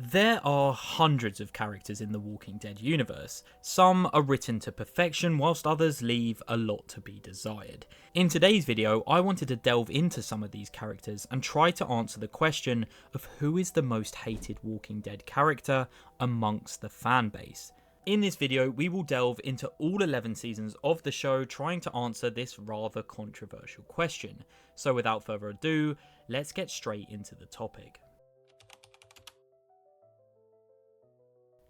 There are hundreds of characters in the Walking Dead universe. Some are written to perfection, whilst others leave a lot to be desired. In today's video, I wanted to delve into some of these characters and try to answer the question of who is the most hated Walking Dead character amongst the fan base. In this video, we will delve into all 11 seasons of the show, trying to answer this rather controversial question. So without further ado, let's get straight into the topic.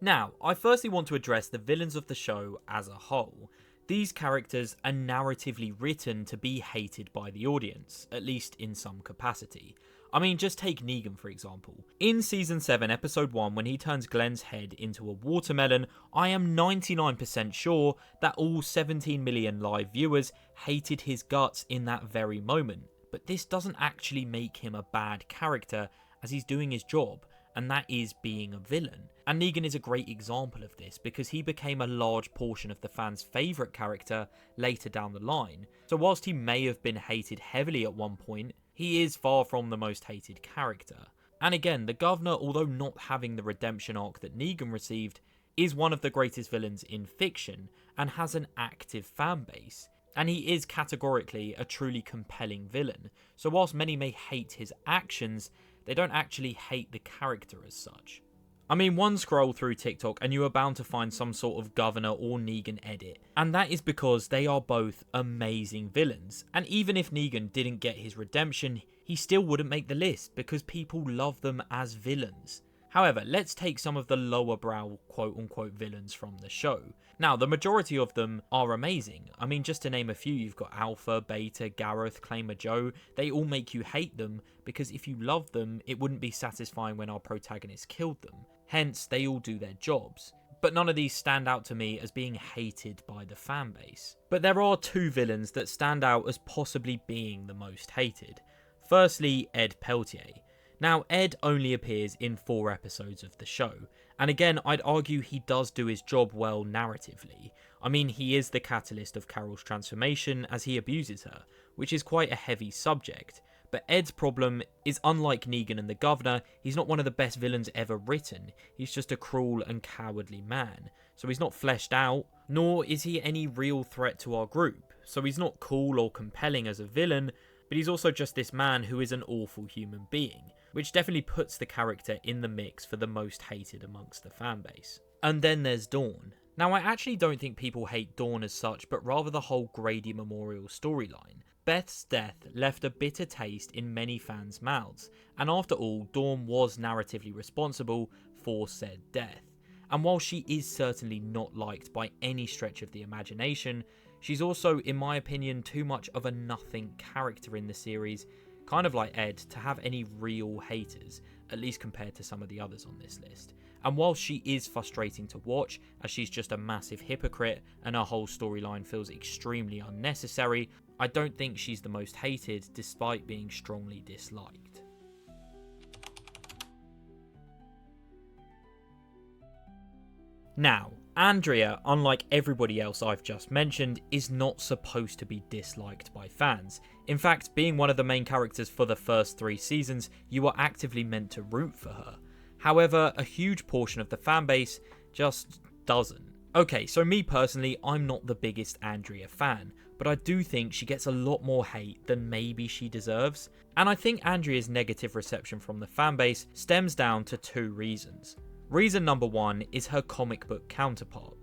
Now, I firstly want to address the villains of the show as a whole. These characters are narratively written to be hated by the audience, at least in some capacity. I mean, just take Negan for example. In Season 7 Episode 1, when he turns Glenn's head into a watermelon, I am 99% sure that all 17 million live viewers hated his guts in that very moment. But this doesn't actually make him a bad character, as he's doing his job, and that is being a villain. And Negan is a great example of this, because he became a large portion of the fans' favourite character later down the line. So whilst he may have been hated heavily at one point, he is far from the most hated character. And again, the Governor, although not having the redemption arc that Negan received, is one of the greatest villains in fiction, and has an active fan base. And he is categorically a truly compelling villain. So whilst many may hate his actions, they don't actually hate the character as such. I mean, one scroll through TikTok and you are bound to find some sort of Governor or Negan edit. And that is because they are both amazing villains. And even if Negan didn't get his redemption, he still wouldn't make the list because people love them as villains. However, let's take some of the lower brow quote-unquote villains from the show. Now, the majority of them are amazing. I mean, just to name a few, you've got Alpha, Beta, Gareth, Claimer Joe. They all make you hate them, because if you love them, it wouldn't be satisfying when our protagonist killed them. Hence, they all do their jobs. But none of these stand out to me as being hated by the fan base. But there are two villains that stand out as possibly being the most hated. Firstly, Ed Peltier. Now, Ed only appears in 4 episodes of the show, and again, I'd argue he does do his job well narratively. I mean, he is the catalyst of Carol's transformation as he abuses her, which is quite a heavy subject. But Ed's problem is, unlike Negan and the Governor, he's not one of the best villains ever written. He's just a cruel and cowardly man. So he's not fleshed out, nor is he any real threat to our group. So he's not cool or compelling as a villain, but he's also just this man who is an awful human being, which definitely puts the character in the mix for the most hated amongst the fanbase. And then there's Dawn. Now, I actually don't think people hate Dawn as such, but rather the whole Grady Memorial storyline. Beth's death left a bitter taste in many fans' mouths, and after all, Dawn was narratively responsible for said death. And while she is certainly not liked by any stretch of the imagination, she's also, in my opinion, too much of a nothing character in the series, kind of like Ed, to have any real haters, at least compared to some of the others on this list. And while she is frustrating to watch, as she's just a massive hypocrite and her whole storyline feels extremely unnecessary, I don't think she's the most hated despite being strongly disliked. Now, Andrea, unlike everybody else I've just mentioned, is not supposed to be disliked by fans. In fact, being one of the main characters for the first 3 seasons, you are actively meant to root for her. However, a huge portion of the fanbase just doesn't. Okay, so me personally, I'm not the biggest Andrea fan, but I do think she gets a lot more hate than maybe she deserves. And I think Andrea's negative reception from the fanbase stems down to 2 reasons. Reason number 1 is her comic book counterpart.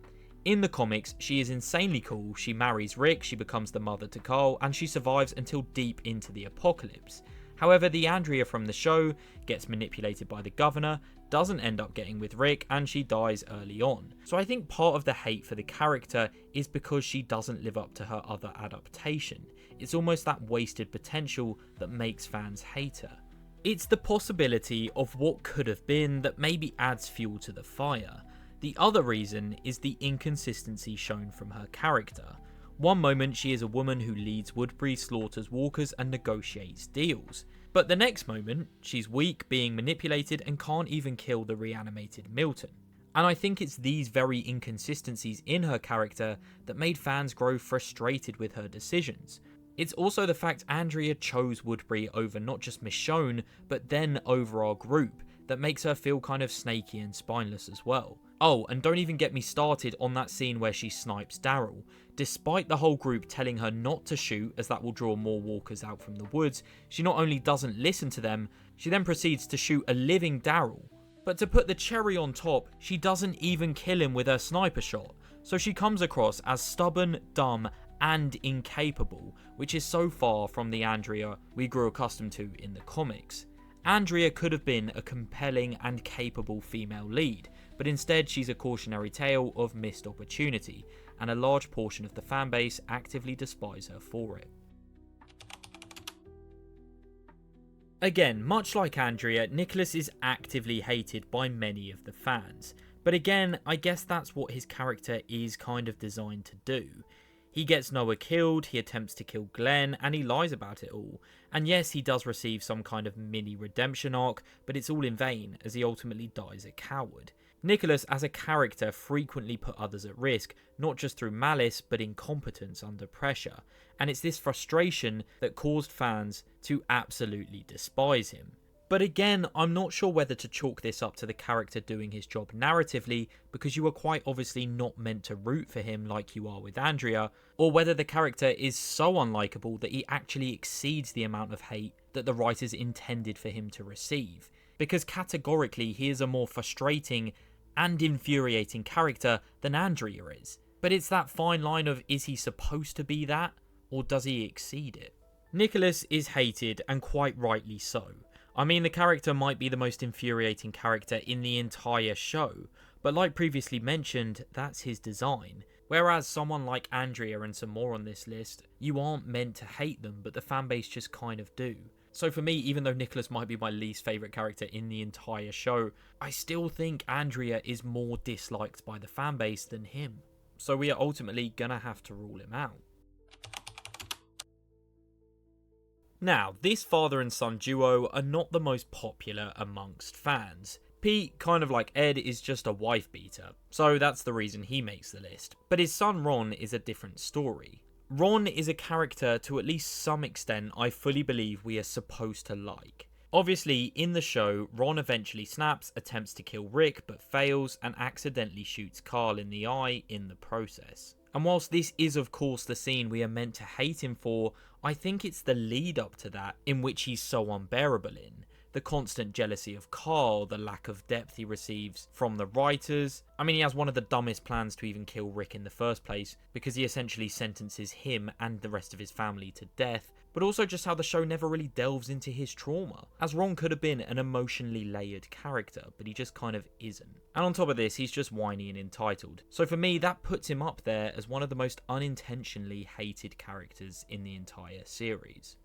In the comics, she is insanely cool, she marries Rick, she becomes the mother to Carl, and she survives until deep into the apocalypse. However, the Andrea from the show gets manipulated by the Governor, doesn't end up getting with Rick, and she dies early on. So I think part of the hate for the character is because she doesn't live up to her other adaptation. It's almost that wasted potential that makes fans hate her. It's the possibility of what could have been that maybe adds fuel to the fire. The other reason is the inconsistency shown from her character. One moment she is a woman who leads Woodbury, slaughters walkers and negotiates deals. But the next moment, she's weak, being manipulated and can't even kill the reanimated Milton. And I think it's these very inconsistencies in her character that made fans grow frustrated with her decisions. It's also the fact Andrea chose Woodbury over not just Michonne, but then over our group. that makes her feel kind of snaky and spineless as well. Oh, and don't even get me started on that scene where she snipes Daryl. Despite the whole group telling her not to shoot as that will draw more walkers out from the woods, she not only doesn't listen to them, she then proceeds to shoot a living Daryl. But to put the cherry on top, she doesn't even kill him with her sniper shot. So she comes across as stubborn, dumb, and incapable, which is so far from the Andrea we grew accustomed to in the comics. Andrea could have been a compelling and capable female lead, but instead she's a cautionary tale of missed opportunity, and a large portion of the fanbase actively despise her for it. Again, much like Andrea, Nicholas is actively hated by many of the fans, but again, I guess that's what his character is kind of designed to do. He gets Noah killed, he attempts to kill Glenn, and he lies about it all. And yes, he does receive some kind of mini redemption arc, but it's all in vain, as he ultimately dies a coward. Nicholas, as a character, frequently put others at risk, not just through malice, but incompetence under pressure. And it's this frustration that caused fans to absolutely despise him. But again, I'm not sure whether to chalk this up to the character doing his job narratively, because you are quite obviously not meant to root for him like you are with Andrea, or whether the character is so unlikable that he actually exceeds the amount of hate that the writers intended for him to receive. Because categorically, he is a more frustrating and infuriating character than Andrea is. But it's that fine line of, is he supposed to be that, or does he exceed it? Nicholas is hated, and quite rightly so. I mean, the character might be the most infuriating character in the entire show, but like previously mentioned, that's his design. Whereas someone like Andrea and some more on this list, you aren't meant to hate them, but the fanbase just kind of do. So for me, even though Nicholas might be my least favourite character in the entire show, I still think Andrea is more disliked by the fanbase than him. So we are ultimately gonna have to rule him out. Now, this father and son duo are not the most popular amongst fans. Pete, kind of like Ed, is just a wife beater, so that's the reason he makes the list. But his son Ron is a different story. Ron is a character to at least some extent I fully believe we are supposed to like. Obviously, in the show, Ron eventually snaps, attempts to kill Rick but fails, and accidentally shoots Carl in the eye in the process. And whilst this is of course the scene we are meant to hate him for, I think it's the lead up to that in which he's so unbearable in. The constant jealousy of Carl, the lack of depth he receives from the writers. I mean, he has one of the dumbest plans to even kill Rick in the first place, because he essentially sentences him and the rest of his family to death, but also just how the show never really delves into his trauma, as Ron could have been an emotionally layered character, but he just kind of isn't. And on top of this, he's just whiny and entitled. So for me, that puts him up there as one of the most unintentionally hated characters in the entire series.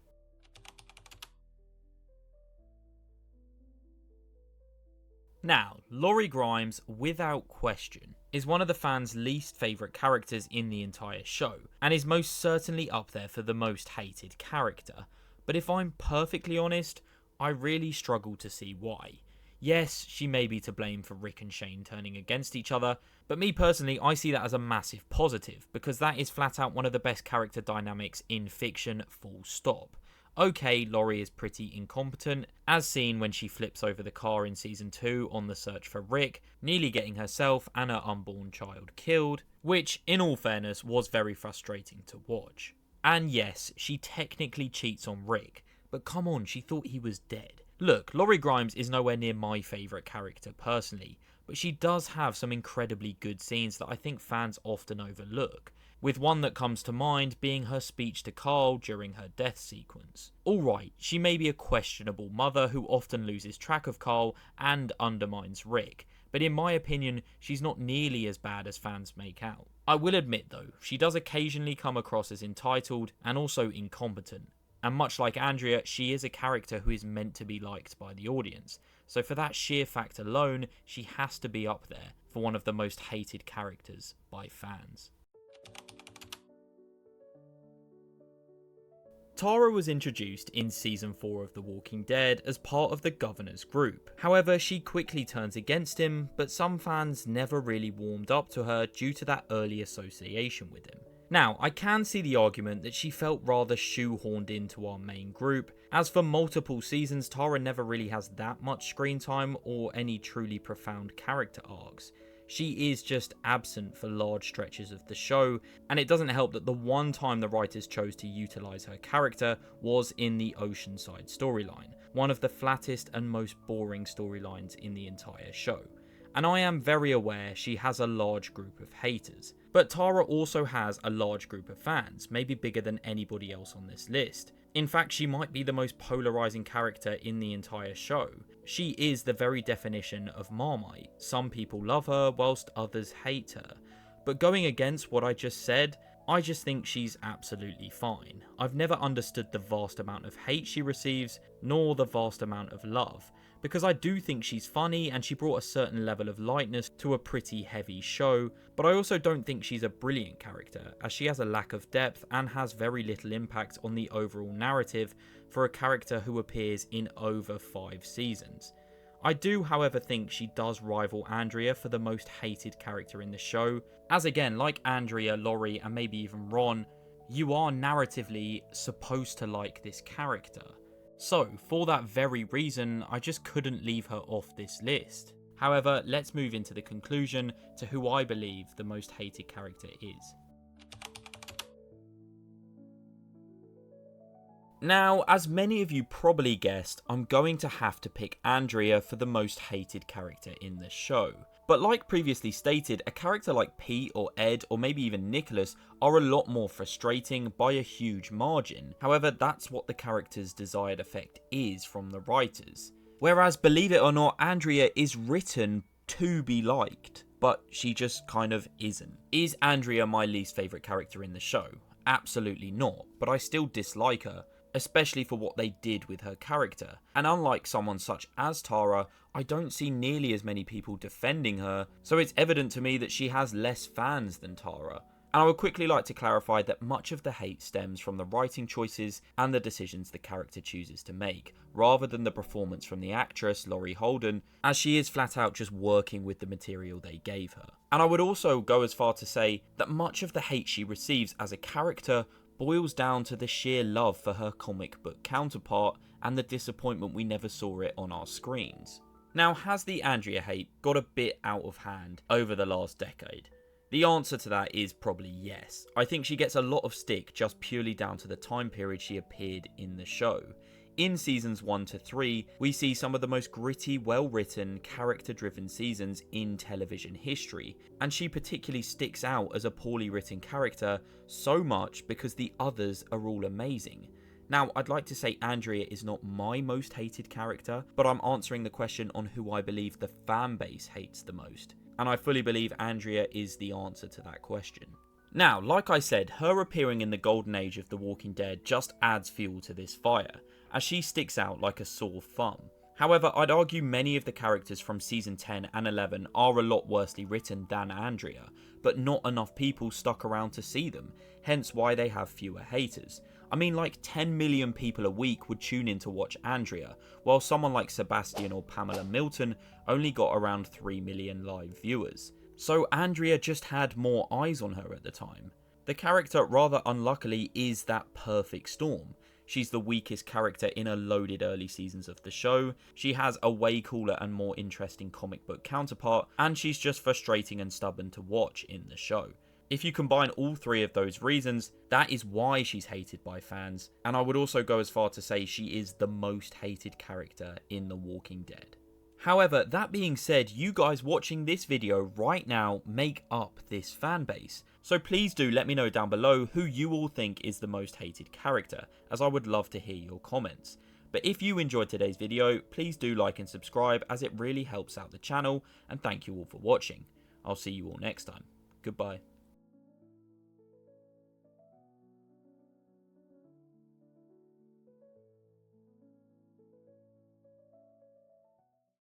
Now, Laurie Grimes, without question, is one of the fans' least favourite characters in the entire show, and is most certainly up there for the most hated character. But if I'm perfectly honest, I really struggle to see why. Yes, she may be to blame for Rick and Shane turning against each other, but me personally, I see that as a massive positive, because that is flat out one of the best character dynamics in fiction, full stop. Okay, Laurie is pretty incompetent, as seen when she flips over the car in Season 2 on the search for Rick, nearly getting herself and her unborn child killed, which, in all fairness, was very frustrating to watch. And yes, she technically cheats on Rick, but come on, she thought he was dead. Look, Laurie Grimes is nowhere near my favourite character personally, but she does have some incredibly good scenes that I think fans often overlook, with one that comes to mind being her speech to Carl during her death sequence. Alright, she may be a questionable mother who often loses track of Carl and undermines Rick, but in my opinion, she's not nearly as bad as fans make out. I will admit though, she does occasionally come across as entitled and also incompetent, and much like Andrea, she is a character who is meant to be liked by the audience, so for that sheer fact alone, she has to be up there for one of the most hated characters by fans. Tara was introduced in Season 4 of The Walking Dead as part of the Governor's group. However, she quickly turns against him, but some fans never really warmed up to her due to that early association with him. Now, I can see the argument that she felt rather shoehorned into our main group, as for multiple seasons Tara never really has that much screen time or any truly profound character arcs. She is just absent for large stretches of the show, and it doesn't help that the one time the writers chose to utilise her character was in the Oceanside storyline, one of the flattest and most boring storylines in the entire show. And I am very aware she has a large group of haters, but Tara also has a large group of fans, maybe bigger than anybody else on this list. In fact, she might be the most polarising character in the entire show. She is the very definition of Marmite. Some people love her, whilst others hate her. But going against what I just said, I just think she's absolutely fine. I've never understood the vast amount of hate she receives, nor the vast amount of love, because I do think she's funny and she brought a certain level of lightness to a pretty heavy show, but I also don't think she's a brilliant character, as she has a lack of depth and has very little impact on the overall narrative for a character who appears in over 5 seasons. I do, however, think she does rival Andrea for the most hated character in the show, as again, like Andrea, Laurie, and maybe even Ron, you are narratively supposed to like this character. So, for that very reason, I just couldn't leave her off this list. However, let's move into the conclusion to who I believe the most hated character is. Now, as many of you probably guessed, I'm going to have to pick Andrea for the most hated character in the show. But like previously stated, a character like Pete or Ed or maybe even Nicholas are a lot more frustrating by a huge margin. However, that's what the character's desired effect is from the writers. Whereas, believe it or not, Andrea is written to be liked, but she just kind of isn't. Is Andrea my least favourite character in the show? Absolutely not, but I still dislike her, especially for what they did with her character. And unlike someone such as Tara, I don't see nearly as many people defending her, so it's evident to me that she has less fans than Tara. And I would quickly like to clarify that much of the hate stems from the writing choices and the decisions the character chooses to make, rather than the performance from the actress, Laurie Holden, as she is flat out just working with the material they gave her. And I would also go as far to say that much of the hate she receives as a character boils down to the sheer love for her comic book counterpart and the disappointment we never saw it on our screens. Now, has the Andrea hate got a bit out of hand over the last decade? The answer to that is probably yes. I think she gets a lot of stick just purely down to the time period she appeared in the show. In seasons 1 to 3, we see some of the most gritty, well-written, character-driven seasons in television history, and she particularly sticks out as a poorly written character so much because the others are all amazing. Now, I'd like to say Andrea is not my most hated character, but I'm answering the question on who I believe the fan base hates the most, and I fully believe Andrea is the answer to that question. Now, like I said, her appearing in the golden age of The Walking Dead just adds fuel to this fire, as she sticks out like a sore thumb. However, I'd argue many of the characters from season 10 and 11 are a lot worsely written than Andrea, but not enough people stuck around to see them, hence why they have fewer haters. I mean, like 10 million people a week would tune in to watch Andrea, while someone like Sebastian or Pamela Milton only got around 3 million live viewers. So Andrea just had more eyes on her at the time. The character, rather unluckily, is that perfect storm. She's the weakest character in a loaded early seasons of the show, she has a way cooler and more interesting comic book counterpart, and she's just frustrating and stubborn to watch in the show. If you combine all three of those reasons, that is why she's hated by fans, and I would also go as far to say she is the most hated character in The Walking Dead. However, that being said, you guys watching this video right now make up this fan base. So please do let me know down below who you all think is the most hated character, as I would love to hear your comments. But if you enjoyed today's video, please do like and subscribe, as it really helps out the channel, and thank you all for watching. I'll see you all next time. Goodbye.